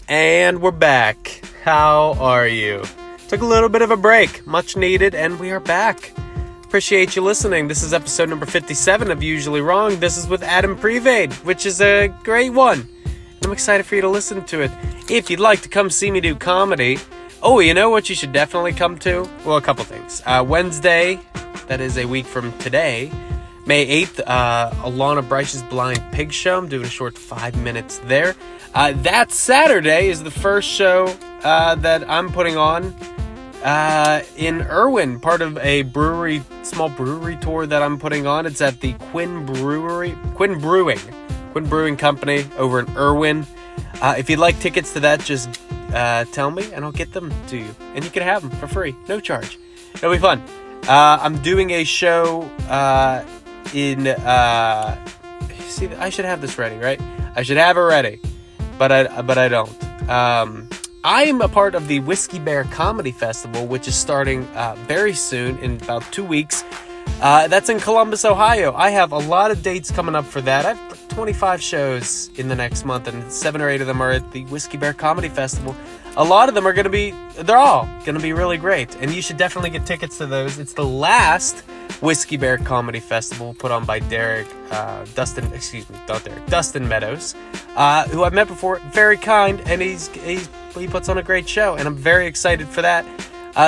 And we're back. How are you? Took a little bit of a break, much needed, and we are back. Appreciate you listening. This is episode number 57 of Usually Wrong. This is with Adam Prevade, which is a great one. I'm excited for you to listen to it. If you'd like to come see me do comedy, you know what you should definitely come to? Well, a couple things. Wednesday, that is a week from today, May 8th, Alana Bryce's Blind Pig Show. I'm doing a short 5 minutes there. That Saturday is the first show that I'm putting on in Irwin, part of a small brewery tour that I'm putting on. It's at the Quinn Brewing Company over in Irwin. If you'd like tickets to that, just tell me and I'll get them to you. And you can have them for free, no charge. It'll be fun. I'm doing a show see, I should have this ready, right? I should have it ready, but I don't. I am a part of the Whiskey Bear Comedy Festival, which is starting very soon, in about 2 weeks. That's in Columbus, Ohio. I have a lot of dates coming up for that. I have 25 shows in the next month, and 7 or 8 of them are at the Whiskey Bear Comedy Festival. A lot of them are they're all going to be really great, and you should definitely get tickets to those. It's the last Whiskey Bear Comedy Festival put on by Dustin Meadows, who I've met before. Very kind, and he puts on a great show, and I'm very excited for that.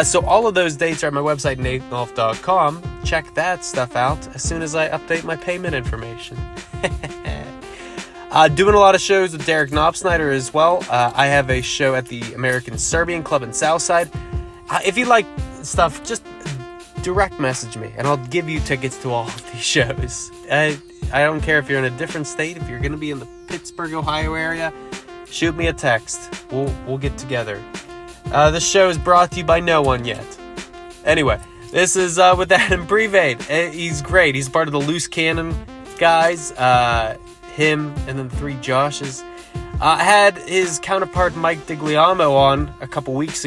So all of those dates are at my website, nathanolf.com. Check that stuff out as soon as I update my payment information. Doing a lot of shows with Derek Knopfsnyder as well. I have a show at the American Serbian Club in Southside. If you like stuff, just direct message me, and I'll give you tickets to all of these shows. I don't care if you're in a different state. If you're going to be in the Pittsburgh, Ohio area, shoot me a text. We'll get together. This show is brought to you by no one yet. Anyway, this is with Adam Prevade. He's great. He's part of the Loose Cannon guys. Him and then 3 Joshes. I had his counterpart Mike DiGliamo on a couple months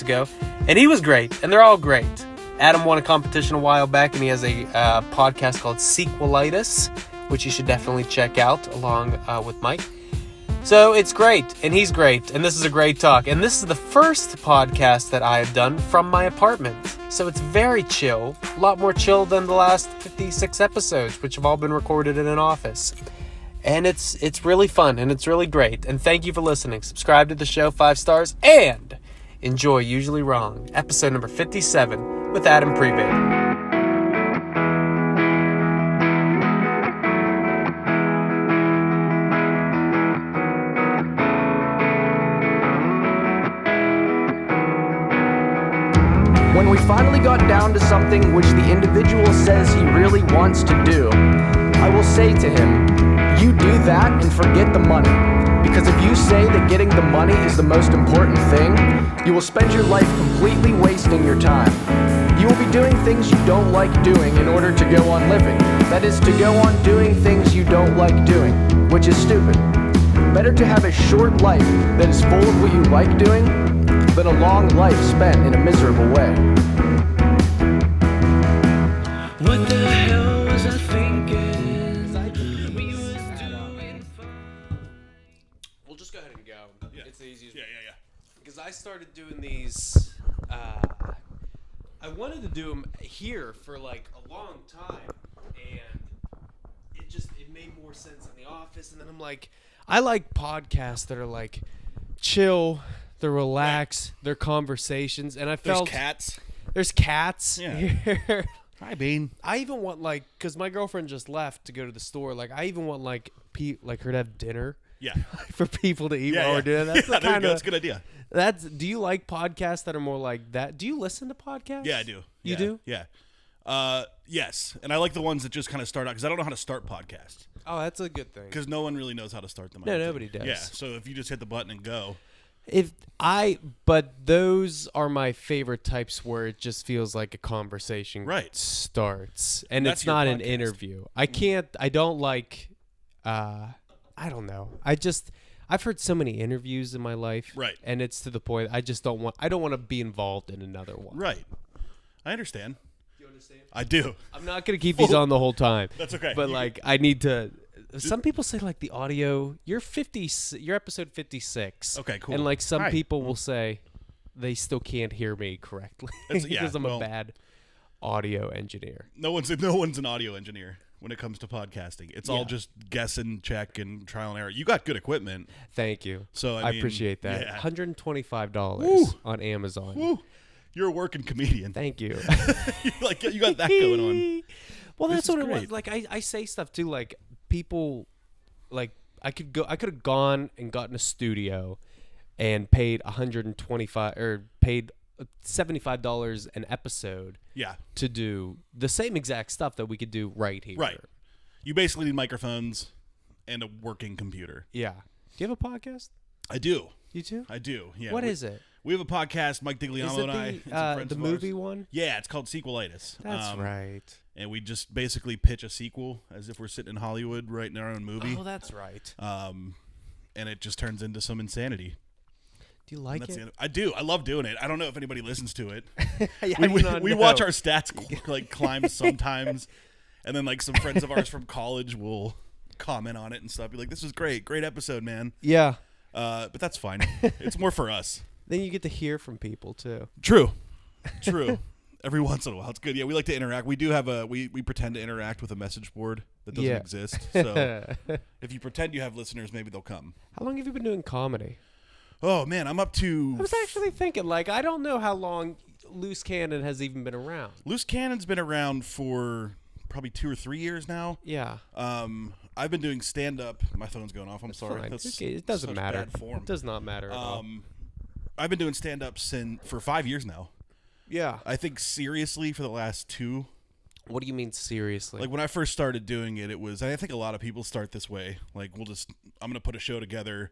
ago, and he was great, and they're all great. Adam won a competition a while back, and he has a podcast called Sequelitis, which you should definitely check out along with Mike. So it's great, and he's great, and this is a great talk. And this is the first podcast that I have done from my apartment. So it's very chill, a lot more chill than the last 56 episodes, which have all been recorded in an office. And it's really fun, and it's really great. And thank you for listening. Subscribe to the show, 5 stars, and enjoy Usually Wrong, episode number 57 with Adam Prevade. When we finally got down to something which the individual says he really wants to do, I will say to him, you do that and forget the money. Because if you say that getting the money is the most important thing, you will spend your life completely wasting your time. You will be doing things you don't like doing in order to go on living. That is, to go on doing things you don't like doing, which is stupid. Better to have a short life that is full of what you like doing than a long life spent in a miserable way. What the hell was I thinking? We'll just go ahead and go. Yeah. It's the easiest. Yeah. Because I started doing these. I wanted to do them here for like a long time, and it made more sense in the office. And then I'm like, I like podcasts that are like chill. They're relaxed. They're conversations, and I felt There's cats here. Hi, Bean. I even want because my girlfriend just left to go to the store. I even want her to have dinner. Yeah. For people to eat while we're doing that. That's a good idea. Do you like podcasts that are more like that? Do you listen to podcasts? Yeah, I do. You do? Yeah. Yes, and I like the ones that just kind of start out because I don't know how to start podcasts. Oh, that's a good thing. Because no one really knows how to start them. No, nobody does. Yeah, so if you just hit the button and go. But those are my favorite types where it just feels like a conversation starts, and That's it's not your an podcast. interview. I don't like. I don't know. I've heard so many interviews in my life, Right. And it's to the point I don't want to be involved in another one. Right. I understand. Do you understand? I do. I'm not gonna keep these on the whole time. That's okay. But You I need to. some people say like the audio. You're episode 56. Okay, cool. And like some Hi. people will say they still can't hear me correctly because I'm a bad audio engineer. No one's an audio engineer when it comes to podcasting. It's all just guess and check and trial and error. You got good equipment. Thank you. So I mean, appreciate that. yeah. $125 on Amazon. Woo. You're a working comedian. Thank you. You got that going on. Well, This that's is what it was. great. Like I say stuff too. Like people, like I could have gone and gotten a studio, and paid $125 or paid $75 an episode. Yeah. To do the same exact stuff that we could do right here. Right. You basically need microphones and a working computer. Yeah. Do you have a podcast? I do. You too? I do. Yeah. What is it? We have a podcast, Mike Is Digliano it and I. and some friends the of movie ours. one? Yeah, it's called Sequelitis. That's right. And we just basically pitch a sequel as if we're sitting in Hollywood writing our own movie. Oh, that's right. And it just turns into some insanity. Do you like That's it? I do. I love doing it. I don't know if anybody listens to it. Yeah, I do not we know. watch our stats climb sometimes, and then like some friends of ours from college will comment on it and stuff. Be like, "This is great episode, man." Yeah. But that's fine. It's more for us. Then you get to hear from people too. True. Every once in a while, it's good. Yeah, we like to interact. We do have we pretend to interact with a message board that doesn't exist. So if you pretend you have listeners, maybe they'll come. How long have you been doing comedy? Oh man, I'm up to. I was actually thinking, like, I don't know how long Loose Cannon has even been around. Loose Cannon's been around for probably 2 or 3 years now. Yeah. I've been doing stand-up. My phone's going off. I'm sorry. Fine. That's Okay, it doesn't such matter. bad form. It does not matter at all. I've been doing stand-up for 5 years now. Yeah. I think seriously for the last 2. What do you mean seriously? Like when I first started doing it, it was. I think a lot of people start this way. Like I'm gonna put a show together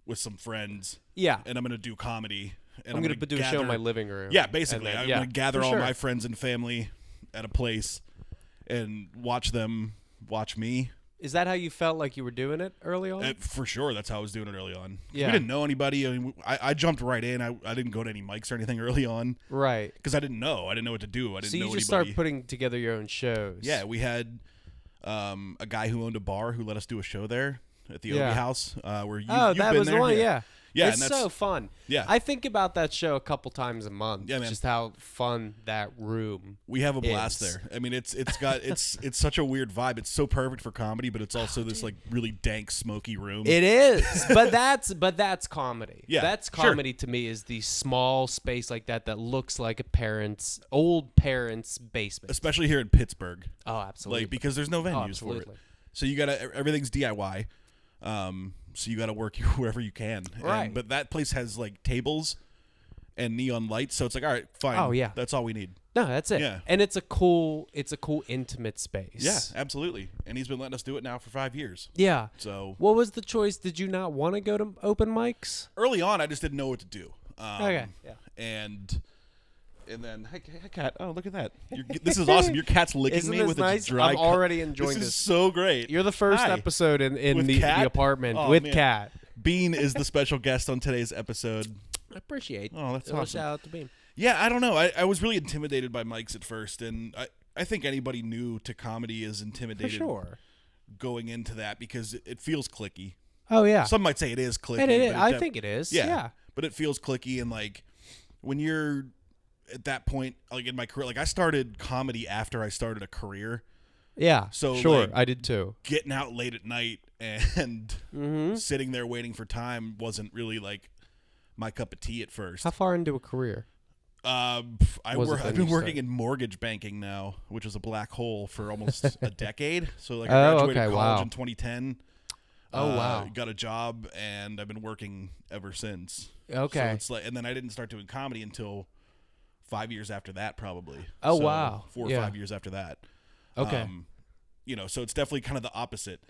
with some friends. Yeah. And I'm gonna do comedy. And I'm going to do a show in my living room. Yeah, basically. Then, I'm gonna gather all sure. my friends and family at a place and watch them watch me. Is that how you felt like you were doing it early on? For sure, that's how I was doing it early on. Yeah. We didn't know anybody. I mean, I jumped right in. I didn't go to any mics or anything early on Right. because I didn't know. I didn't know what to do. I didn't So know you just anybody. start putting together your own shows. Yeah, we had a guy who owned a bar who let us do a show there at the Obey Yeah. House where you've Oh, been that was there. the one, yeah. Yeah, It's and that's, so fun. Yeah. I think about that show a couple times a month. Yeah, man. Just how fun that room. we have a blast is. there. I mean, it's got it's such a weird vibe. It's so perfect for comedy, but it's also this like really dank, smoky room. It is, but that's comedy. Yeah, That's sure. comedy to me is the small space like that looks like a old parent's basement. Especially here in Pittsburgh. Oh, absolutely. Like because there's no venues for it. absolutely. So you gotta everything's DIY. So you gotta work wherever you can. Right. But that place has like tables and neon lights, so it's like, all right, fine. Oh, yeah. That's all we need. No, that's it. Yeah. And it's a cool intimate space. Yeah, absolutely. And he's been letting us do it now for 5 years. Yeah. So What was the choice? Did you not want to go to open mics? early on, I just didn't know what to do. Okay. Yeah. And then, hey, cat! Oh, look at that! This is awesome. Your cat's licking Isn't me this with nice? its dry. I'm already enjoying This this. is so great. You're the first Hi. episode in With the Kat? apartment Oh, with man. Kat. Bean is the special guest on today's episode. I appreciate. Oh, that's Little awesome. Shout out to Bean. Yeah, I don't know. I was really intimidated by mics at first, and I think anybody new to comedy is For intimidated sure. going into that because it feels clicky. Oh yeah. Some might say it is clicky. And it is. but I think it is. Yeah. But it feels clicky, and like when you're at that point, like in my career, like I started comedy after I started a career. Yeah. So, sure, like, I did too. Getting out late at night and Mm-hmm. sitting there waiting for time wasn't really like my cup of tea at first. How far into a career? I've Was it then been you working started? in mortgage banking now, which is a black hole for almost a decade. So like Oh, I graduated okay, college wow. in 2010. Oh, wow. Got a job and I've been working ever since. Okay. So it's like, and then I didn't start doing comedy until 5 years after that, probably. Oh, So wow. 4 or Yeah. 5 years after that. Okay. So it's definitely kind of the opposite.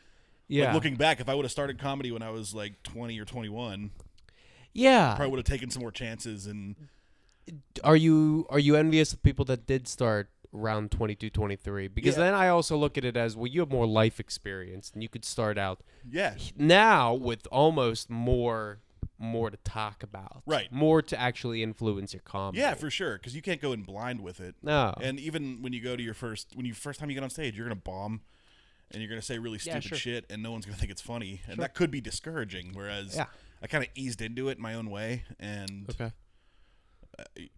Yeah. Like looking back, if I would have started comedy when I was like 20 or 21, yeah. probably would have taken some more chances. And Are you envious of people that did start around 22, 23? Because Yeah. then I also look at it as, well, you have more life experience and you could start out yeah, now with almost more to talk about. Right. More to actually influence your comedy. yeah, for sure, because you can't go in blind with it. No. And even when you go to when you first time you get on stage, you're gonna bomb, and you're going to say really stupid sure. shit, and no one's going to think it's funny, and that could be discouraging. Whereas I kind of eased into it my own way, and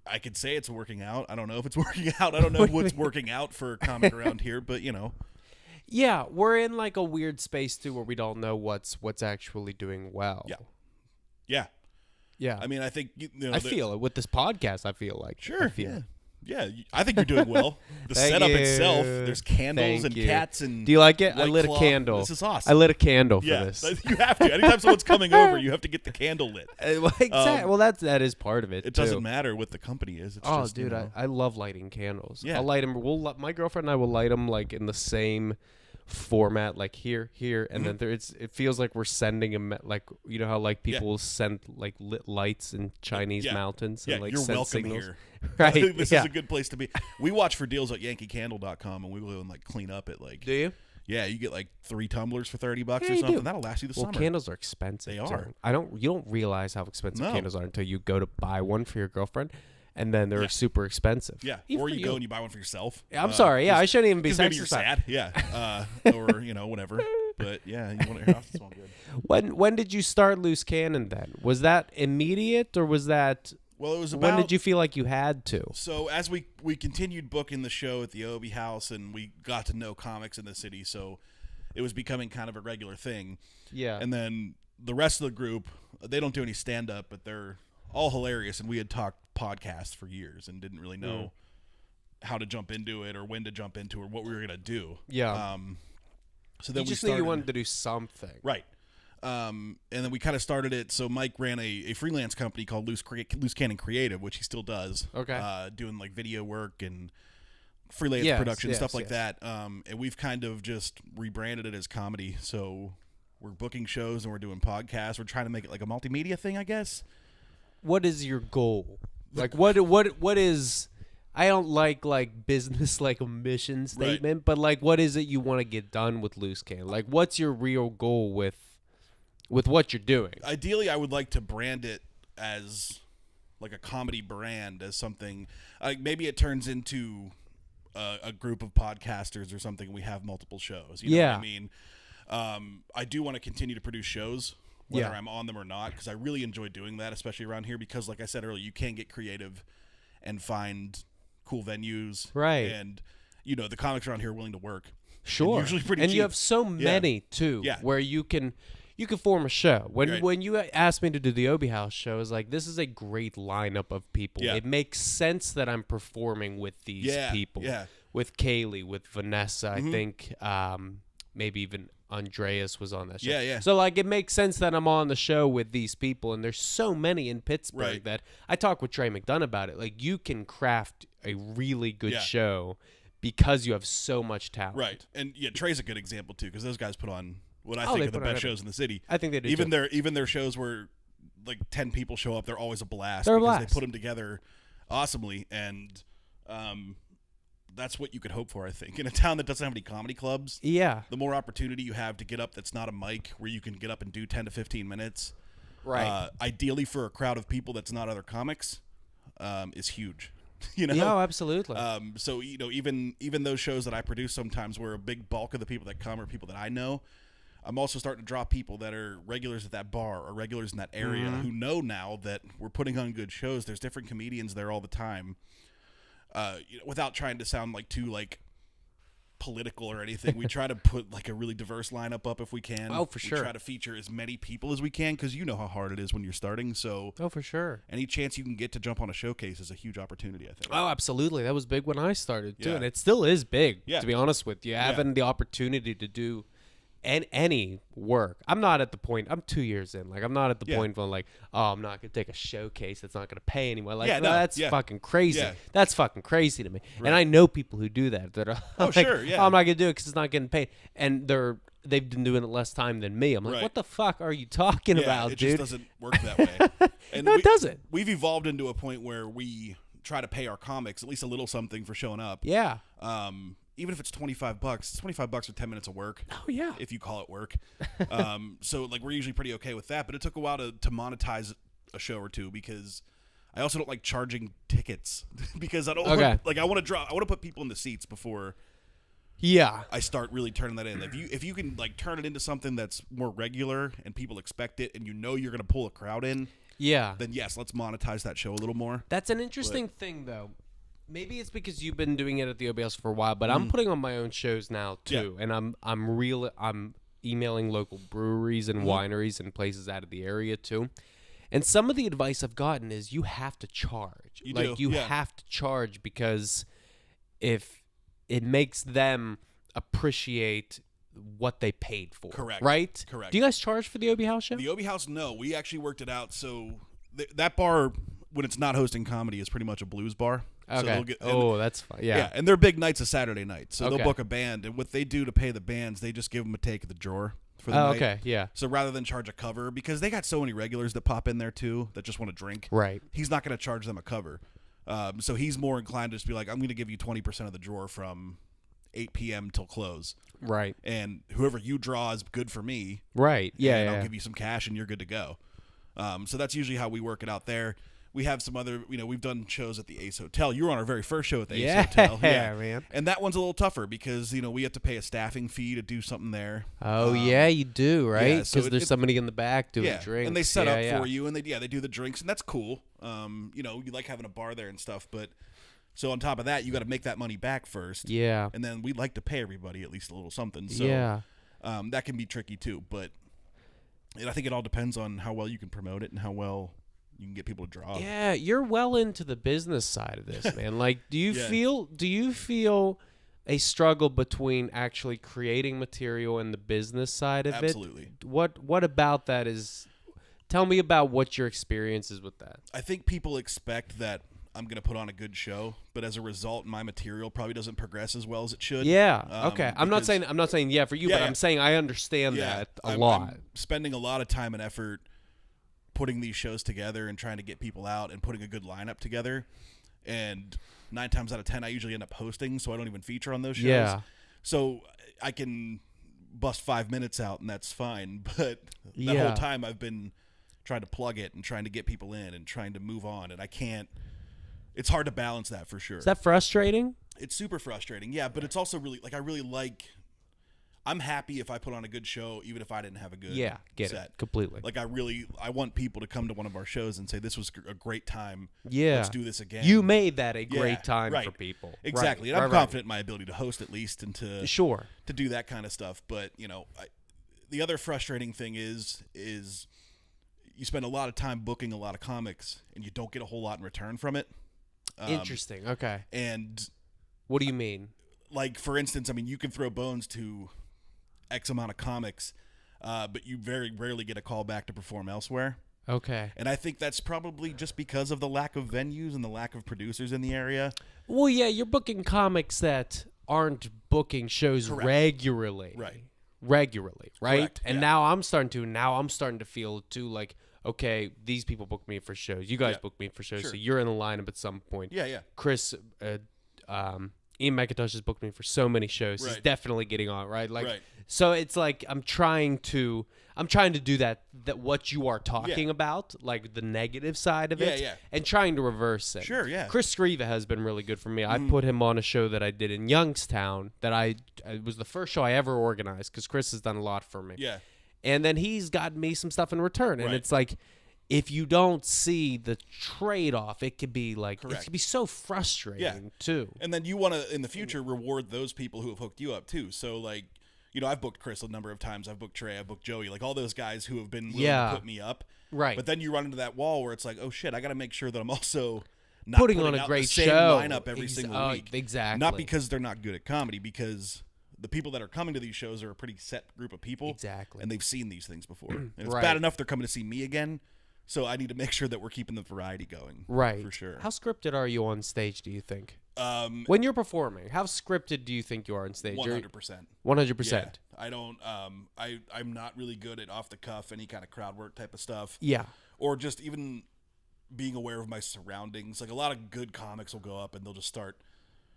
I could say it's working out. I don't know if it's working out. I don't know what's working out for a comic around here, but you know. Yeah, we're in like a weird space too, where we don't know what's actually doing well. Yeah. I mean, I think you know. I feel it with this podcast. I feel like sure. I feel it. Yeah, I think you're doing well. The setup itself, there's candles and cats and. Do you like it? I White lit Claw. a candle. This is awesome. I lit a candle for Yeah, this. you have to. Anytime someone's coming over, you have to get the candle lit. Exactly. Well, that is part of it. It too. doesn't matter what the company is. It's Oh, just, dude, you know. I love lighting candles. Yeah. I'll light them. My girlfriend and I will light them like in the same format, like here, and then it feels like we're sending them, like you know how like people will send like lit lights in Chinese mountains. Yeah, and, like, you're send welcome signals. here. Right. This is a good place to be. We watch for deals at YankeeCandle.com, and we go and like clean up at like. Do you? Yeah, you get like 3 tumblers for $30 Yeah, or you something. do. That'll last you the Well, summer. candles are expensive. They too. are. You don't realize how expensive No. candles are until you go to buy one for your girlfriend, and then they're super expensive. Yeah, Even or for you go and you buy one for yourself. I'm sorry. Yeah, I shouldn't even be maybe you're sexist about sad. Yeah, or you know whatever. But yeah, you want your house to smell good. When did you start Loose Cannon then? Was that immediate or was that Well, it was about. when did you feel like you had to? So as we continued booking the show at the Obey House, and we got to know comics in the city, so it was becoming kind of a regular thing. Yeah. And then the rest of the group, they don't do any stand up, but they're all hilarious, and we had talked podcasts for years and didn't really know how to jump into it or when to jump into it or what we were gonna do. Yeah. So then You just we knew started, you wanted to do something. right. And then we kind of started it. So Mike ran a freelance company called Loose Cannon Creative, which he still does. Okay. Doing like video work and freelance Yes, production, stuff like yes. that. And we've kind of just rebranded it as comedy. So we're booking shows and we're doing podcasts. We're trying to make it like a multimedia thing, I guess. What is your goal? Like what is I don't like business like a mission statement, but like what is it you want to get done with Loose Cannon? Like what's your real goal with what you're doing? Ideally, I would like to brand it as like a comedy brand, as something like maybe it turns into a group of podcasters or something. We have multiple shows. You know what I mean? I do want to continue to produce shows, whether I'm on them or not, because I really enjoy doing that, especially around here. Because, like I said earlier, you can get creative and find cool venues, Right. And you know the comics around here are willing to work. Sure. And usually pretty and cheap. you have so many too, Yeah. where you can form a show. Right. When you asked me to do the Obey House show, I was like, this is a great lineup of people. Yeah. It makes sense that I'm performing with these people. Yeah. With Kaylee, with Vanessa, I think maybe even Andreas was on that show. Yeah, yeah. So like it makes sense that I'm on the show with these people, and there's so many in Pittsburgh Right. that I talked with Trey McDonough about it. Like you can craft a really good show because you have so much talent. Right. And yeah, Trey's a good example too, because those guys put on what I Oh, think they are the put on best everything. shows in the city. I think they do Even too. their shows where like 10 people show up, they're always a blast. They're a because blast. they put them together awesomely, and that's what you could hope for, I think. In a town that doesn't have any comedy clubs, Yeah. the more opportunity you have to get up that's not a mic, where you can get up and do 10 to 15 minutes. Right. Ideally for a crowd of people that's not other comics, is huge. You know? Yeah, absolutely. So you know, even those shows that I produce sometimes, where a big bulk of the people that come are people that I know, I'm also starting to draw people that are regulars at that bar or regulars in that area who know now that we're putting on good shows. There's different comedians there all the time. You know, without trying to sound like too like political or anything, we try to put like a really diverse lineup up if we can. Oh, for sure. We try to feature as many people as we can, because you know how hard it is when you're starting. So Oh, for sure. any chance you can get to jump on a showcase is a huge opportunity, I think. Oh, absolutely. That was big when I started too, Yeah. and it still is big. Yeah. To be honest with you, having the opportunity to do any work. I'm not at the point. I'm 2 years in. Like I'm not at the point where like, oh, I'm not gonna take a showcase that's not gonna pay anymore. Like Yeah, no, that's yeah. fucking crazy. Yeah. That's fucking crazy to me. And I know people who do that. That are like, sure, yeah. oh, I'm not gonna do it because it's not getting paid, and they've been doing it less time than me. I'm like, Right. what the fuck are you talking about, it dude? just doesn't work that way. And No, it doesn't. We've evolved into a point where we try to pay our comics at least a little something for showing up. Yeah. Even if it's $25, it's $25 for 10 minutes of work. Oh yeah. If you call it work. So like we're usually pretty okay with that, but it took a while to monetize a show or two, because I also don't like charging tickets because I don't Okay. like I want to put people in the seats before Yeah. I start really turning that in. If you can like turn it into something that's more regular and people expect it, and you know you're going to pull a crowd in, then yes, let's monetize that show a little more. That's an interesting thing, though. Maybe it's because you've been doing it at the Obey House for a while, but I'm putting on my own shows now too, and I'm emailing local breweries and wineries and places out of the area too. And some of the advice I've gotten is you have to charge. You have to charge because if it makes them appreciate what they paid for. Correct. Right? Correct. Do you guys charge for the Obey House show? The Obey House, no. We actually worked it out. So that bar, when it's not hosting comedy, is pretty much a blues bar. Okay. So that's fine. Yeah. And their big night's a Saturday night. So Okay. they'll book a band. And what they do to pay the bands, they just give them a take of the drawer for the night. Okay. Yeah. So rather than charge a cover, because they got so many regulars that pop in there too that just want to drink. Right. He's not going to charge them a cover. So he's more inclined to just be like, I'm going to give you 20% of the drawer from 8 p.m. till close. Right. And whoever you draw is good for me. Right. Yeah. And I'll give you some cash and you're good to go. So that's usually how we work it out there. We have some other, we've done shows at the Ace Hotel. You were on our very first show at the Ace Hotel. Yeah, man. And that one's a little tougher because, we have to pay a staffing fee to do something there. Oh, yeah, you do, right? yeah, Because so there's somebody in the back doing Yeah, drinks. and they set up for you, and they do the drinks, and that's cool. You like having a bar there and stuff, but so on top of that, you got to make that money back first. Yeah. And then we'd like to pay everybody at least a little something. So Yeah. that can be tricky too, but I think it all depends on how well you can promote it and how well you can get people to draw. Yeah, you're well into the business side of this, man. Like, do you feel a struggle between actually creating material and the business side of Absolutely. it? What about that is? Tell me about what your experience is with that. I think people expect that I'm going to put on a good show, but as a result, my material probably doesn't progress as well as it should. Yeah. Okay. I'm not saying yeah for you, Yeah, but yeah. I'm saying I understand that a lot. I'm spending a lot of time and effort putting these shows together and trying to get people out and putting a good lineup together. And 9 times out of 10, I usually end up hosting, so I don't even feature on those shows. Yeah. So I can bust 5 minutes out, and that's fine. But that Yeah. whole time, I've been trying to plug it and trying to get people in and trying to move on, and I can't. It's hard to balance that for sure. Is that frustrating? It's super frustrating, yeah, but it's also really I'm happy if I put on a good show, even if I didn't have a good Get set. it completely. Like I want people to come to one of our shows and say, this was a great time. Yeah. Let's do this again. You made that a Yeah, great time right. for people. Exactly. Right, And I'm right, confident in my ability to host at least and to do that kind of stuff. But, the other frustrating thing is you spend a lot of time booking a lot of comics and you don't get a whole lot in return from it. Interesting. Okay. And What do you mean? like, for instance, you can throw bones to X amount of comics, but you very rarely get a call back to perform elsewhere. Okay. And I think that's probably just because of the lack of venues and the lack of producers in the area. Well, yeah, you're booking comics that aren't booking shows Correct. regularly. Right. Regularly, right? Correct, And yeah. now I'm starting to feel too like, okay, these people book me for shows. You guys Yeah. book me for shows, Sure. so you're in the lineup at some point. Yeah. Chris, Ian McIntosh has booked me for so many shows. He's Right. definitely getting on, right? Like, Right. so it's like I'm trying to do that what you are talking about, like the negative side of it, Yeah. and trying to reverse it. Sure, yeah. Chris Scriva has been really good for me. I put him on a show that I did in Youngstown it was the first show I ever organized because Chris has done a lot for me. Yeah. And then he's gotten me some stuff in return. And Right. it's like, if you don't see the trade-off, it could be like, it Correct. could be so frustrating Yeah. too. And then you want to, in the future, reward those people who have hooked you up, too. So, like, I've booked Chris a number of times. I've booked Trey. I've booked Joey. Like, all those guys who have been willing to put me up. Right. But then you run into that wall where it's like, oh, shit, I got to make sure that I'm also not Putting on a out great the same show. lineup every single week. Exactly. Not because they're not good at comedy, because the people that are coming to these shows are a pretty set group of people. Exactly. And they've seen these things before. And it's Right. bad enough they're coming to see me again. So I need to make sure that we're keeping the variety going. Right. For sure. How scripted are you on stage, do you think? When you're performing, how scripted do you think you are on stage? 100%. 100%. Yeah, I don't. I'm not really good at off the cuff, any kind of crowd work type of stuff. Yeah. Or just even being aware of my surroundings. Like, a lot of good comics will go up and they'll just start.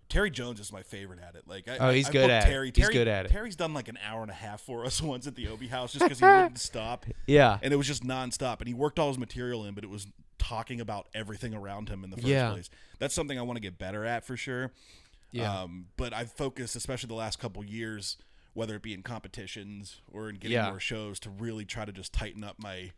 Terry Jones is my favorite at it. Like, He's I good booked at Terry. it. He's good at it. Terry's done like an hour and a half for us once at the Obey House just because he wouldn't stop. Yeah. And it was just nonstop. And he worked all his material in, but it was talking about everything around him in the first Yeah. place. That's something I want to get better at for sure. Yeah. But I've focused, especially the last couple years, whether it be in competitions or in getting more shows, to really try to just tighten up my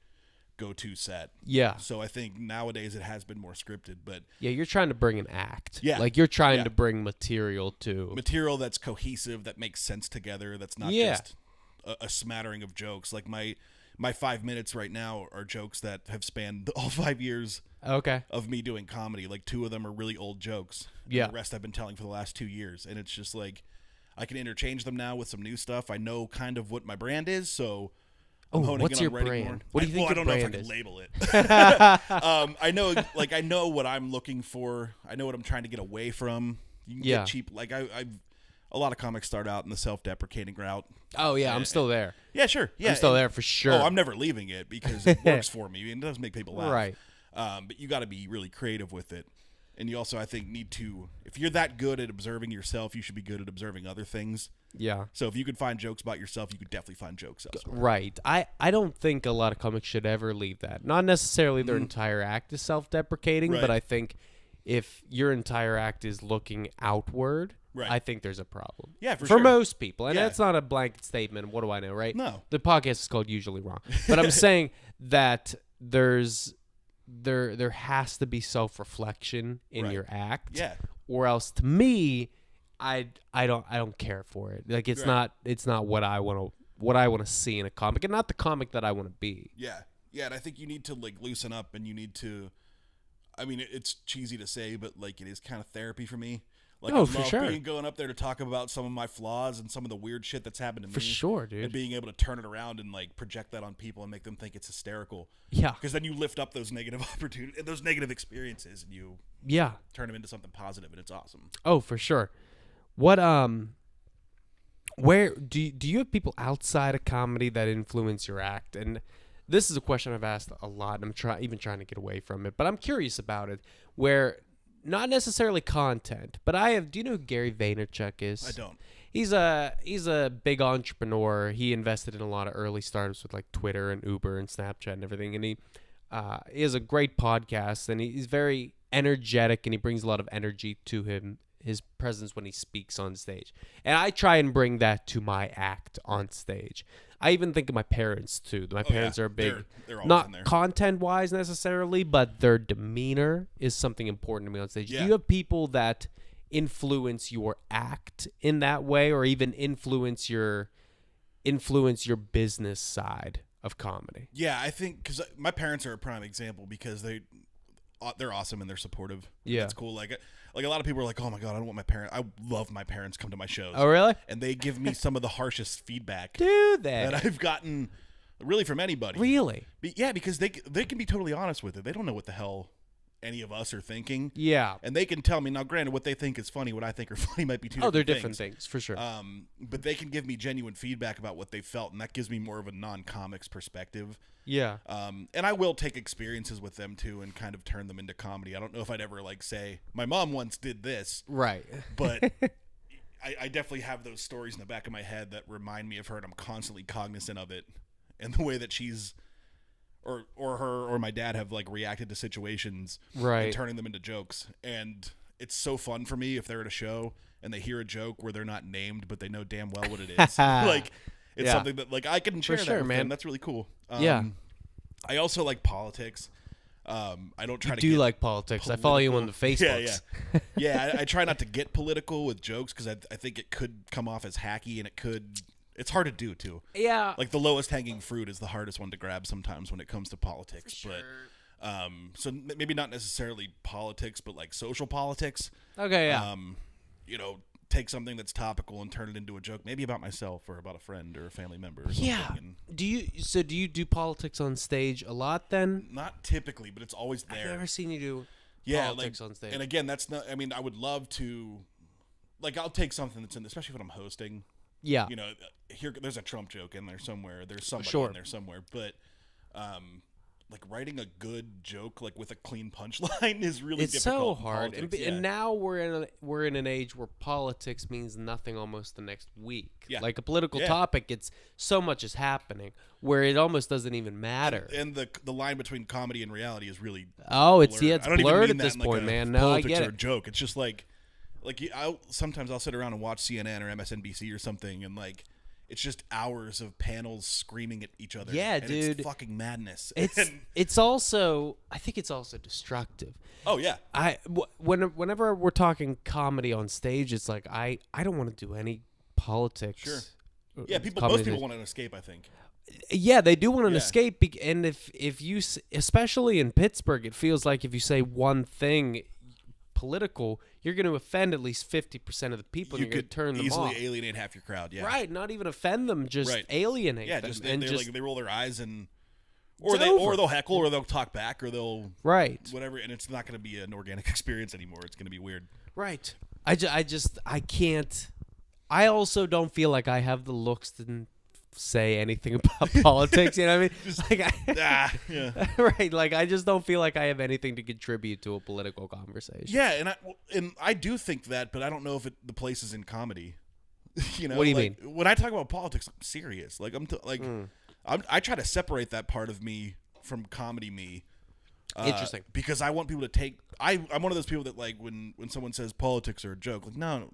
go-to set. Yeah. So I think nowadays it has been more scripted, but Yeah, you're trying to bring an act. Yeah. Like you're trying Yeah. to bring material to. material that's cohesive, that makes sense together, that's not just a smattering of jokes. Like my 5 minutes right now are jokes that have spanned all 5 years Okay. of me doing comedy. Like 2 of them are really old jokes. And Yeah. the rest I've been telling for the last 2 years. And it's just like, I can interchange them now with some new stuff. I know kind of what my brand is, so I'm honing what's in your on writing brand? more. What do you think I your don't know if I brand can is? label it. I know what I'm looking for. I know what I'm trying to get away from. You can get cheap. Like I've a lot of comics start out in the self-deprecating route. Oh yeah, I'm still there. Yeah, sure. Yeah, I'm still there for sure. Oh, I'm never leaving it because it works for me and it does make people laugh. Right. But you got to be really creative with it. And you also, I think, need to, if you're that good at observing yourself, you should be good at observing other things. Yeah. So if you could find jokes about yourself, you could definitely find jokes elsewhere. Right. I don't think a lot of comics should ever leave that. Not necessarily their entire act is self-deprecating, Right. but I think if your entire act is looking outward, Right. I think there's a problem. Yeah, for For sure. most people. And Yeah. that's not a blanket statement. What do I know, right? No. The podcast is called Usually Wrong. But I'm saying that there has to be self-reflection in Right. your act. Yeah. Or else to me, I don't care for it. Like it's Right. not what I want to see in a comic, and not the comic that I want to be. Yeah. Yeah, and I think you need to, like, loosen up, and you need to, I mean, it's cheesy to say, but, like, it is kind of therapy for me. Like, Oh, I for love sure. going up there to talk about some of my flaws and some of the weird shit that's happened to me. For sure, dude. And being able to turn it around and, like, project that on people and make them think it's hysterical. Yeah. Because then you lift up those negative opportunities, those negative experiences, and you Yeah. turn them into something positive, and it's awesome. Oh, for sure. What where do you have people outside of comedy that influence your act? And this is a question I've asked a lot, and I'm trying to get away from it, but I'm curious about it. Where not necessarily content, but do you know who Gary Vaynerchuk is? I don't. He's a big entrepreneur. He invested in a lot of early startups with like Twitter and Uber and Snapchat and everything. And he has a great podcast, and he's very energetic, and he brings a lot of energy to his presence when he speaks on stage. And I try and bring that to my act on stage. I even think of my parents too. My parents are big, They're always not in there. content-wise necessarily, but their demeanor is something important to me on stage. Yeah. Do you have people that influence your act in that way, or even influence your business side of comedy? Yeah, I think because my parents are a prime example because they're awesome and they're supportive. Yeah. It's cool. Like a lot of people are like, oh my God, I don't want my parents. I love my parents come to my shows. Oh, really? And they give me some of the harshest feedback Do they? that I've gotten really from anybody. Really? Yeah, because they can be totally honest with it. They don't know what the hell any of us are thinking. Yeah. And they can tell me, now granted, what they think is funny, what I think are funny might be two different Oh, they're things. different things, for sure. But they can give me genuine feedback about what they felt, and that gives me more of a non-comics perspective. Yeah. And I will take experiences with them too and kind of turn them into comedy. I don't know if I'd ever like say, my mom once did this, Right. but I definitely have those stories in the back of my head that remind me of her, and I'm constantly cognizant of it and the way that she's or her or my dad have like reacted to situations Right. and turning them into jokes. And it's so fun for me if they're at a show and they hear a joke where they're not named, but they know damn well what it is. Like, it's Yeah. something that like I can share sure, that with man. them. That's really cool. Yeah. I also like politics. I don't try You to do get like politics. I follow you on the political. Facebooks. Yeah. I try not to get political with jokes because I think it could come off as hacky, and it's hard to do too. Yeah. Like the lowest hanging fruit is the hardest one to grab sometimes when it comes to politics. But so maybe not necessarily politics, but like social politics. Okay, yeah. Take something that's topical and turn it into a joke, maybe about myself or about a friend or a family member or something. Yeah. And Do you do politics on stage a lot then? not typically, but it's always there. I've never seen you do Yeah, politics like, on stage. And again, that's not. I mean, I would love to. Like, I'll take something that's in, especially when I'm hosting. Yeah. There's a Trump joke in there somewhere. There's somebody Sure. in there somewhere. But, like writing a good joke like with a clean punchline is really It's difficult. so in hard, politics, and now we're in an age where politics means nothing almost the next week. Yeah. Like a political Yeah. topic, it's so much is happening where it almost doesn't even matter. And the line between comedy and reality is really Oh, it's blurred. it's I don't even blurred mean at this that in like point, a man. No, I politics get or a it. joke. It's just like Like, sometimes I'll sit around and watch CNN or MSNBC or something, and like, it's just hours of panels screaming at each other. Yeah, and dude. It's fucking madness. It's also, I think it's also destructive. Oh yeah. Whenever we're talking comedy on stage, it's like I don't want to do any politics. Sure. Yeah, most people want an escape, I think. Yeah, they do want an Yeah. escape, and if you, especially in Pittsburgh, it feels like if you say one thing political, you're going to offend at least 50% of the people. You and you're going could to turn them easily off. alienate half your crowd. Yeah. Right, not even offend them, just alienate Yeah, them. just and they roll their eyes and It's over. or they'll heckle or they'll talk back or they'll whatever, and it's not going to be an organic experience anymore. It's going to be weird. Right. I can't. I also don't feel like I have the looks to say anything about politics. You know what I mean? Yeah. Right. Like, I just don't feel like I have anything to contribute to a political conversation. Yeah, and I do think that, but I don't know if the place is in comedy. You know, What do you like, mean? When I talk about politics, I'm serious. Like I try to separate that part of me from comedy me. Interesting. Because I want people to take. I'm one of those people that, like, when someone says politics are a joke, like no,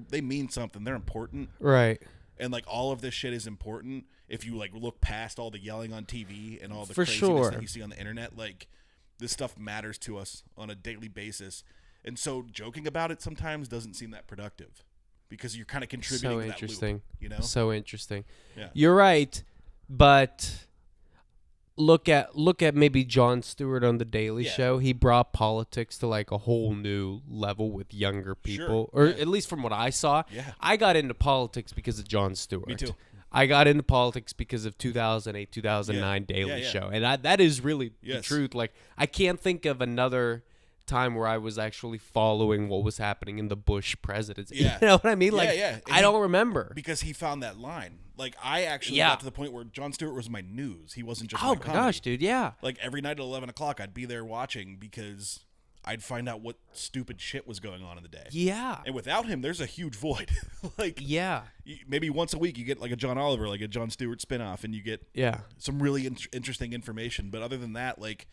they mean something. They're important. Right. And like all of this shit is important. If you like look past all the yelling on TV and all the For craziness sure. that you see on the internet, like this stuff matters to us on a daily basis. And so joking about it sometimes doesn't seem that productive because you're kind of contributing So to interesting. that loop, you know? So interesting. Yeah. You're right, but look at maybe Jon Stewart on the Daily Yeah. Show. He brought politics to like a whole new level with younger people, or at least from what I saw. Yeah. I got into politics because of Jon Stewart. Me too. I got into politics because of 2008, 2009 Daily Yeah. Show, and that is really the Yes. truth. Like, I can't think of another time where I was actually following what was happening in the Bush presidency. Yeah. You know what I mean? Yeah, Like, yeah. And I don't remember. Because he found that line. Like, I actually Yeah. got to the point where Jon Stewart was my news. He wasn't just Oh my my comedy. gosh, dude! Yeah. Like, every night at 11 o'clock, I'd be there watching because I'd find out what stupid shit was going on in the day. Yeah. And without him, there's a huge void. Like, Yeah. maybe once a week you get like a John Oliver, like a Jon Stewart spinoff, and you get Yeah. some really interesting information. But other than that, like,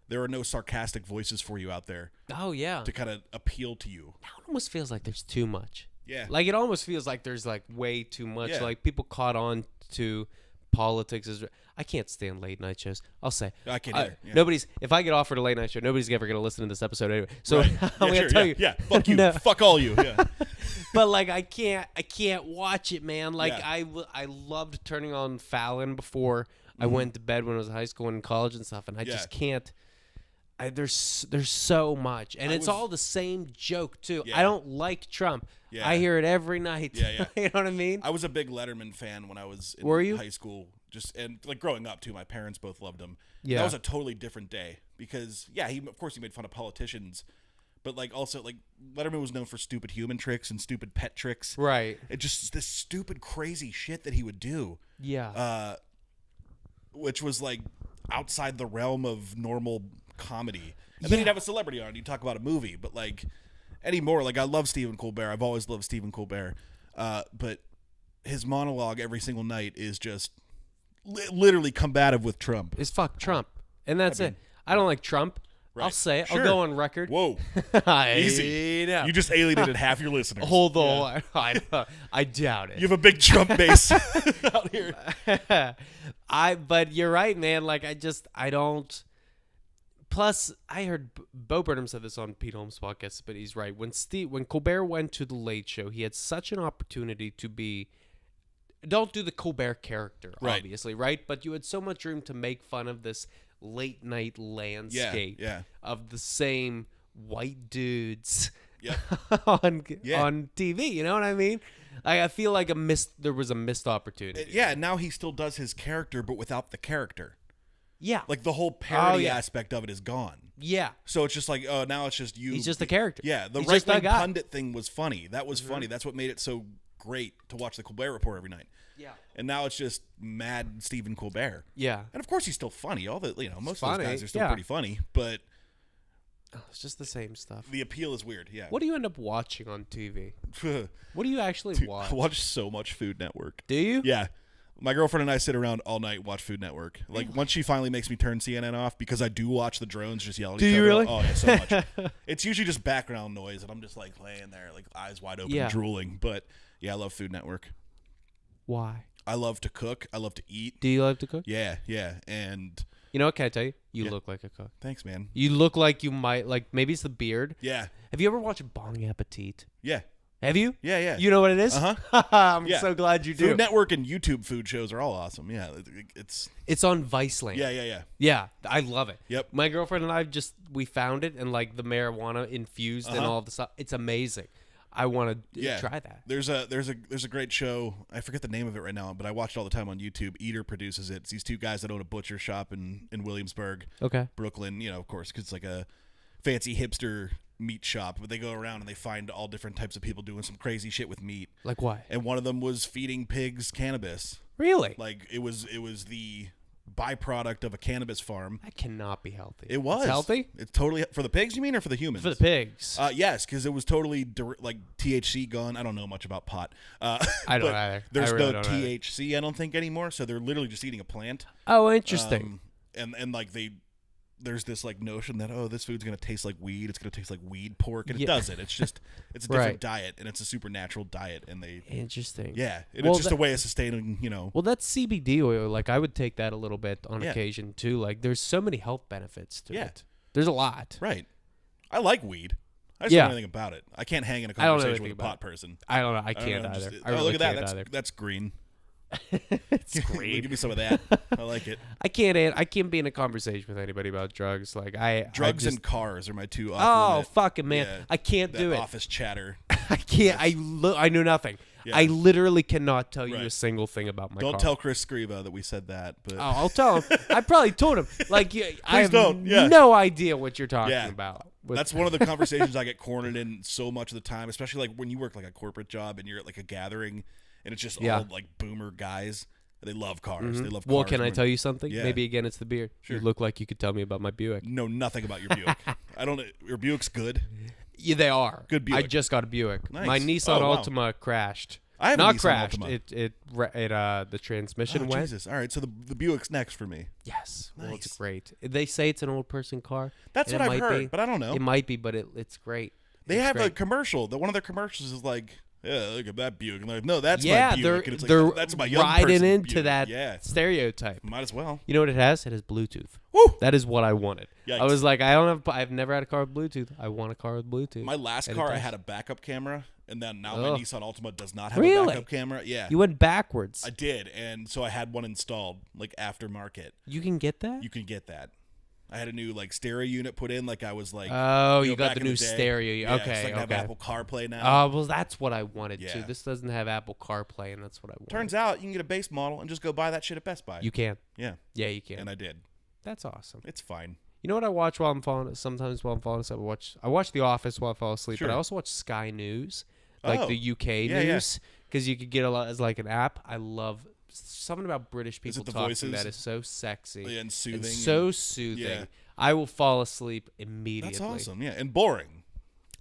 there are no sarcastic voices for you out there Oh yeah. to kind of appeal to you. Now it almost feels like there's too much. Yeah. Like, it almost feels like there's like way too much. Yeah. Like, people caught on to politics as I can't stand late night shows. I'll say I can't either. Yeah. Nobody's. If I get offered a late night show, nobody's ever gonna listen to this episode anyway. So Right. I'm Yeah, gonna sure, tell yeah. you. Yeah, fuck you. No. Fuck all you. Yeah. But like, I can't watch it, man. Like, Yeah. I loved turning on Fallon before I went to bed when I was in high school and in college and stuff, and I just can't. There's so much, and it's all the same joke too. Yeah. I don't like Trump. Yeah. I hear it every night. Yeah. You know what I mean? I was a big Letterman fan when I was in Were you? high school. And like growing up too, my parents both loved him. Yeah. That was a totally different day because of course he made fun of politicians, but like also like Letterman was known for stupid human tricks and stupid pet tricks. Right. It just this stupid crazy shit that he would do. Yeah. Which was like outside the realm of normal comedy. And then he'd have a celebrity on and he'd talk about a movie, but like anymore, like I love Stephen Colbert. I've always loved Stephen Colbert. But his monologue every single night is just literally combative with Trump. It's fuck Trump, and that's it. I don't like Trump. I'll Right. say it. Sure. I'll go on record. Whoa. Easy. You just alienated half your listeners. Hold on. I doubt it. You have a big Trump base out here. But you're right, man. Like, I don't. Plus, I heard Bo Burnham said this on Pete Holmes' podcast, but he's right. When Colbert went to the Late Show, he had such an opportunity to be. Don't do the Colbert character, Right. obviously, right? But you had so much room to make fun of this late night landscape yeah. of the same white dudes Yep. on Yeah. TV. You know what I mean? I feel like there was a missed opportunity. Yeah, now he still does his character, but without the character. Yeah. Like the whole parody yeah. aspect of it is gone. Yeah. So it's just like, oh, now it's just you. He's just a character. Yeah, the He's just right-wing that guy. pundit thing was funny. That was funny. That's what made it so great to watch the Colbert Report every night. Yeah. And now it's just mad Stephen Colbert. Yeah. And of course he's still funny. Most of those funny, guys are still yeah. pretty funny, but It's just the same stuff. the appeal is weird. Yeah. What do you end up watching on TV? What do you actually watch? I watch so much Food Network. Do you? Yeah. My girlfriend and I sit around all night, watch Food Network. Like, once she finally makes me turn CNN off, because I do watch the drones just yell at each other. Do you really? Oh, yeah, so much. It's usually just background noise, and I'm just, like, laying there, like, eyes wide open, drooling. But, yeah, I love Food Network. Why? I love to cook. I love to eat. Do you love to cook? Yeah, yeah. And you know what? Can I tell you? You look like a cook. Thanks, man. You look like you might, like, maybe it's the beard. Yeah. Have you ever watched Bon Appetit? Yeah. Have you? Yeah, yeah. You know what it is? Uh-huh. I'm so glad you do. Food Network and YouTube food shows are all awesome. Yeah, It's on Viceland. Yeah. Yeah, I love it. Yep. My girlfriend and I we found it, and like the marijuana infused and all of the stuff. It's amazing. I want to try that. There's a great show. I forget the name of it right now, but I watch it all the time on YouTube. Eater produces it. It's these two guys that own a butcher shop in Williamsburg, Brooklyn. You know, of course, because it's like a fancy hipster meat shop, but they go around and they find all different types of people doing some crazy shit with meat. Like what? And one of them was feeding pigs cannabis. Really? Like it was the byproduct of a cannabis farm. That cannot be healthy. It was. It's healthy? It's totally for the pigs, you mean, or for the humans? For the pigs. Yes, because it was totally like THC gone. I don't know much about pot. I don't either. There's really no THC, I don't think, anymore. So they're literally just eating a plant. Oh, interesting. And like there's this like notion that this food's gonna taste like weed. It's gonna taste like weed pork, and it doesn't. It's just it's a different diet, and it's a supernatural diet. And they interesting. Yeah, it's just a way of sustaining. Well, that's CBD oil. Like I would take that a little bit on occasion too. Like there's so many health benefits to it. There's a lot. Right. I like weed. I just don't know anything about it. I can't hang in a conversation with a pot person. I don't know. I can't either. Look at that. That's green. It's green. Give me some of that. I like it. I can't be in a conversation with anybody about drugs. Like drugs and cars are my two. Fucking man, I can't do it. Office chatter. I can't. I know nothing. Yeah. I literally cannot tell you a single thing about my car. Don't tell Chris Scriva that we said that. But I'll tell him. I probably told him. Like I have no idea what you're talking about. That's one of the conversations I get cornered in so much of the time, especially like when you work like a corporate job and you're at like a gathering. And it's just all like boomer guys. They love cars. They love cars. Well, can I tell you something? Yeah. Maybe again, it's the beard. Sure. You look like you could tell me about my Buick. Know nothing about your Buick. I don't. Your Buick's good. Yeah, they are. Good Buick. I just got a Buick. Nice. My Nissan Altima crashed. I have not a Nissan crashed. Altima. The transmission went. Jesus. All right. So the Buick's next for me. Yes. Nice. Well, it's great. They say it's an old person car. That's what I've heard, but I don't know. It might be, but it's great. They have a commercial. One of their commercials is like, yeah, look at that Buick. And they're like, no, that's my Buick. And it's they're like, that's my young riding person into Buick. that stereotype. Might as well. You know what it has? It has Bluetooth. Woo! That is what I wanted. Yikes. I was like, I've never had a car with Bluetooth. I want a car with Bluetooth. My last car, I had a backup camera, and then now my Nissan Altima does not have a backup camera. Yeah, you went backwards. I did, and so I had one installed, like aftermarket. You can get that. You can get that. I had a new like stereo unit put in, like I was like, you got the new stereo. Yeah, okay, so I have Apple CarPlay now. Oh, well, that's what I wanted too. This doesn't have Apple CarPlay, and that's what I wanted. Turns out you can get a base model and just go buy that shit at Best Buy. You can. Yeah. Yeah, you can. And I did. That's awesome. It's fine. You know what I watch while I'm falling? Sometimes while I'm falling asleep, I watch The Office while I fall asleep, Sure. but I also watch Sky News, like the UK news, because you could get a lot as like an app. I love something about British people talking voices? that is so sexy and soothing. and so soothing. Yeah. I will fall asleep immediately. That's awesome. Yeah, and boring.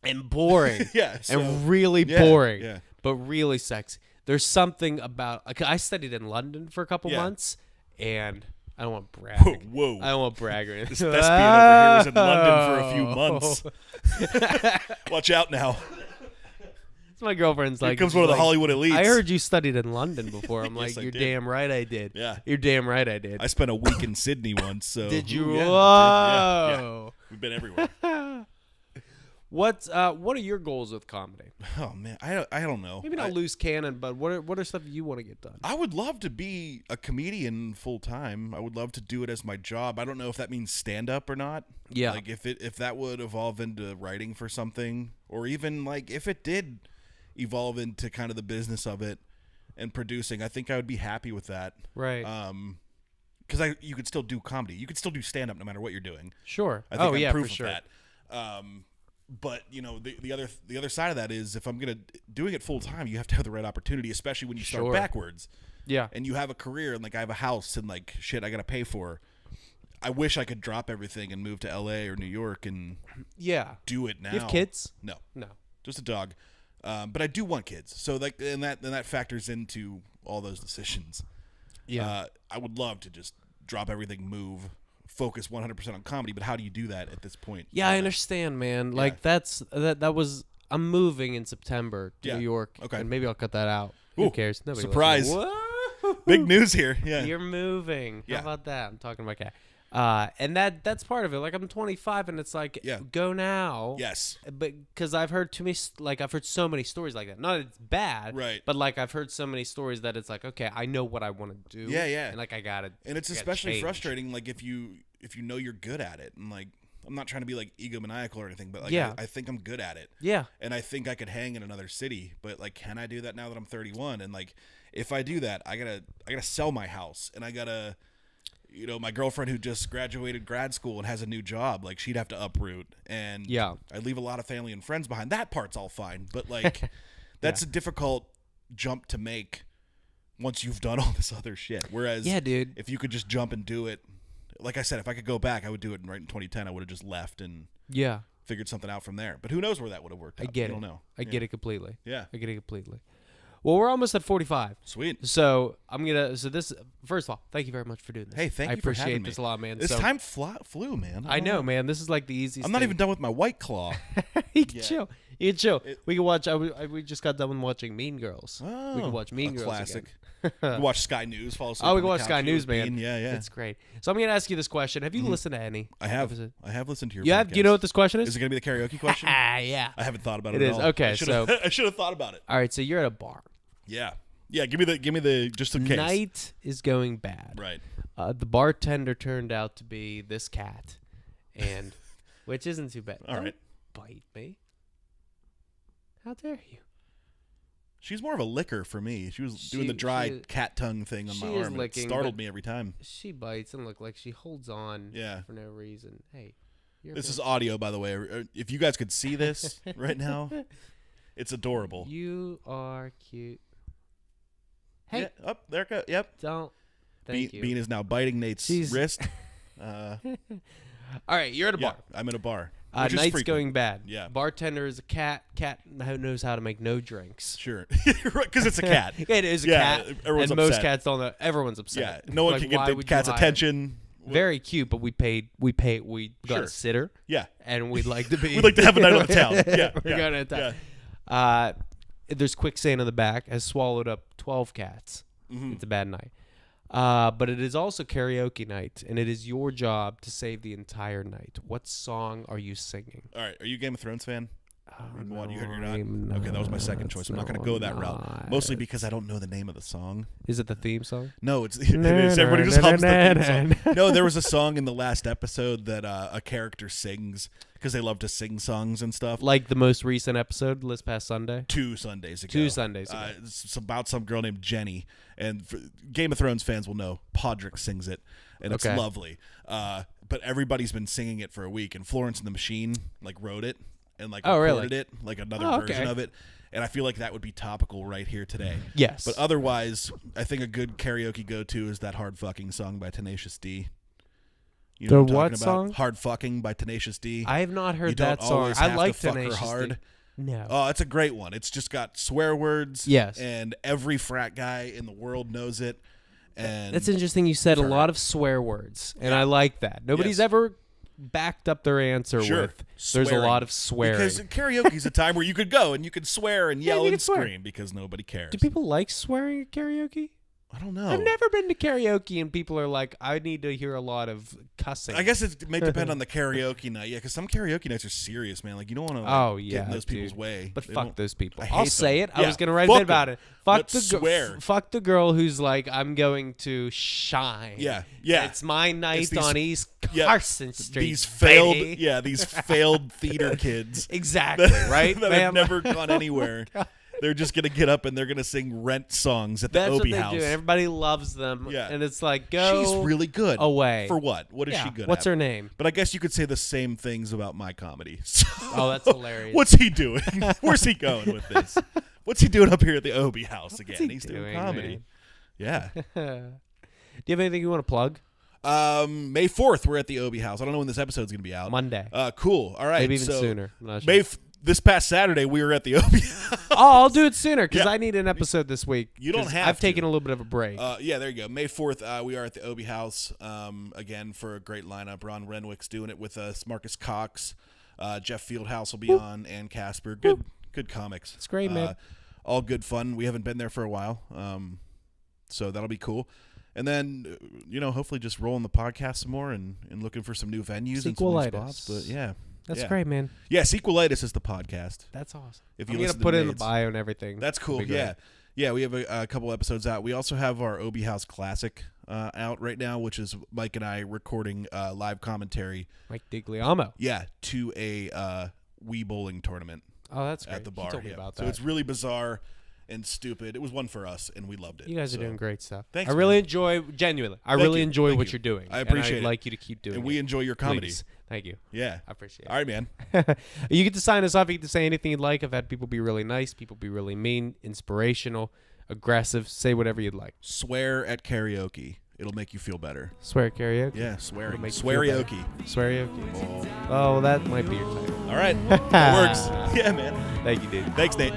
And boring. Yeah, and really boring. Yeah. But really sexy. There's something about. I studied in London for a couple months, and I don't want to brag. Whoa. I don't want to brag or anything. This thespian over here was in London for a few months. Watch out now. My girlfriend's like, here comes one of the Hollywood elites. I heard you studied in London before. I'm Yes, like, you're did. damn right I did. Yeah. You're damn right I did. I spent a week in Sydney once. So Did you? Yeah, Whoa. yeah. We've been everywhere. What are your goals with comedy? Oh man, I don't know. Maybe not loose cannon, but what are stuff you want to get done? I would love to be a comedian full time. I would love to do it as my job. I don't know if that means stand up or not. Yeah. Like if that would evolve into writing for something, or even like if it did evolve into kind of the business of it and producing, I think I would be happy with that. Right. Because you could still do comedy. You could still do stand up no matter what you're doing. Sure. I think I'm proof for of sure. that. But you know, the other side of that is if I'm doing it full time, you have to have the right opportunity, especially when you start backwards. Yeah. And you have a career and like I have a house and like shit I gotta pay for. I wish I could drop everything and move to LA or New York and do it now. You have kids? No. No. Just a dog. But I do want kids. So like and that factors into all those decisions. Yeah. I would love to just drop everything, move, focus 100% on comedy. But how do you do that at this point? Yeah, I understand, man. Like that was. I'm moving in September to New York. Okay. And maybe I'll cut that out. Ooh, Who cares? Nobody surprise. listens. Big news here. Yeah. You're moving. Yeah. How about that? I'm talking about cat. And that's part of it. Like I'm 25, and it's like, go now. Yes. But because I've heard too many, I've heard so many stories like that. Not that it's bad, right? But like I've heard so many stories that it's like, okay, I know what I want to do. Yeah, yeah. And like I gotta. And it's especially frustrating, like if you know you're good at it, and like I'm not trying to be like egomaniacal or anything, but like I think I'm good at it. Yeah. And I think I could hang in another city, but like, can I do that now that I'm 31? And like, if I do that, I gotta sell my house, and I gotta. You know, my girlfriend who just graduated grad school and has a new job, like she'd have to uproot, and I leave a lot of family and friends behind. That part's all fine, but like that's a difficult jump to make once you've done all this other shit. Whereas, dude, if you could just jump and do it, like I said, if I could go back, I would do it right in 2010. I would have just left and figured something out from there. But who knows where that would have worked out? I don't know. I get it completely. Yeah, I get it completely. Well, we're almost at 45. Sweet. So this. First of all, thank you very much for doing this. Hey, thank you for having me. I appreciate this a lot, man. This time flew, man. I know, man. This is like the easiest. I'm not even done with my White Claw. You can chill. You can chill. We can watch. We just got done watching Mean Girls. Oh, we can watch Mean Girls classic. Again. We can watch Sky News. Fall asleep. Oh, we can watch Sky News, man. Yeah, yeah. It's great. So I'm gonna ask you this question. Have you listened to any? I have. I have listened to your. You have? Do you know what this question is? Is it gonna be the karaoke question? Yeah. I haven't thought about it. It at is. all. Okay, I should have thought about it. All right. So you're at a bar. Yeah. Yeah, give me the just in case. Night is going bad. Right. The bartender turned out to be this cat, and which isn't too bad. All right. Don't bite me. How dare you? She's more of a licker for me. She was doing the dry cat tongue thing on my arm. It startled me every time. She bites and look like she holds on for no reason. Hey. This is audio, by the way. If you guys could see this right now, it's adorable. You are cute. Hey. Yeah, up there. Yep. Don't. Thank you. Bean is now biting Nate's wrist. All right, you're at a bar. I'm in a bar. Night's going bad. Yeah. Bartender is a cat. Cat knows how to make no drinks. Sure. Because it's a cat. It is a cat. Everyone's and upset. most cats don't know. Everyone's upset. Yeah. No one can get the cat's attention. Very cute, but we got a sitter. Yeah. And we'd like to be. We'd like to have a night on the town. Yeah. We're going to town. Yeah. There's quicksand on the back. Has swallowed up 12 cats. Mm-hmm. It's a bad night. But it is also karaoke night, and it is your job to save the entire night. What song are you singing? All right. Are you a Game of Thrones fan? No, you're not? Okay, that was my second choice. I'm not going to go that route. Mostly because I don't know the name of the song. Is it the theme song? No, it is. Everybody just hums the theme song. No, there was a song in the last episode that a character sings because they love to sing songs and stuff. Like the most recent episode, this past Sunday? 2 Sundays ago. 2 Sundays ago. It's about some girl named Jenny. And Game of Thrones fans will know Podrick sings it. And it's lovely. But everybody's been singing it for a week. And Florence and the Machine wrote it. And recorded it, like another version of it. And I feel like that would be topical right here today. Yes. But otherwise, I think a good karaoke go-to is that Hard Fucking song by Tenacious D. You know the what song? Hard Fucking by Tenacious D. I have not heard that song. I like Tenacious D. No. Oh, it's a great one. It's just got swear words. Yes. And every frat guy in the world knows it. And that's interesting. You said a lot of swear words, and I like that. Nobody's ever backed up their answer with there's a lot of swearing. Because karaoke is a time where you could go and you could swear and yell and scream because nobody cares. Do people like swearing at karaoke? I don't know. I've never been to karaoke and people are like, I need to hear a lot of cussing. I guess it may depend on the karaoke night. Yeah, because some karaoke nights are serious, man. Like, you don't want to get in those people's way. But fuck those people. I'll say it. Yeah, I was going to write a bit about it. Fuck the girl who's like, I'm going to shine. Yeah, yeah. It's my night on East Carson Street. These failed theater kids. Exactly, right? that have never gone anywhere. They're just going to get up and they're going to sing Rent songs at the Obey House. Do. Everybody loves them. Yeah. And it's like, go She's really good. Away. For what? What is she good at? What's her name? But I guess you could say the same things about my comedy. Oh, that's hilarious. What's he doing? Where's he going with this? What's he doing up here at the Obey House again? He's doing comedy. Man? Yeah. Do you have anything you want to plug? May 4th, we're at the Obey House. I don't know when this episode's going to be out. Monday. Cool. All right. Maybe even sooner. I'm not sure. this past Saturday we were at the Obey. I'll do it sooner because Yeah. I need an episode this week. You don't 'cause have I've to. taken a little bit of a break. Yeah, there you go. May 4th, we are at the Obey House again for a great lineup. Ron Renwick's doing it with us. Marcus Cox, Jeff Fieldhouse will be on, and Casper. Good comics. It's great, man. All good fun. We haven't been there for a while, so that'll be cool. And then, hopefully just rolling the podcast some more and looking for some new venues and some new Sequelitis. spots. But yeah. That's yeah. great, man. Yeah, Sequelitis is the podcast. That's awesome. If I'm you going listen to put to it in the Nate's. bio and everything. That's cool. It'll be Yeah. great. Yeah, we have a couple episodes out. We also have our Obey House Classic out right now, which is Mike and I recording live commentary. Mike Digliamo. Yeah, to a Wii bowling tournament Oh, that's great. at the bar. He told me yeah. about So that. it's really bizarre and stupid. It was one for us, and we loved it. You guys are So- doing great stuff. Thanks, I really man. enjoy, genuinely, I Thank really you. enjoy Thank what you. you're doing. I appreciate and it. I'd like you to keep doing And it. we enjoy your comedy. Please. Thank you. Yeah. I appreciate All right, man. it. You get to sign us off. You get to say anything you'd like. I've had people be really nice, people be really mean, inspirational, aggressive. Say whatever you'd like. Swear at karaoke. It'll make you feel better. Swear at karaoke. Yeah, swearing. It'll make you feel better. Swearioke. Swearioke. Oh, that might be your title. All right. That works. Yeah, man. Thank you, dude. Thanks, Nate.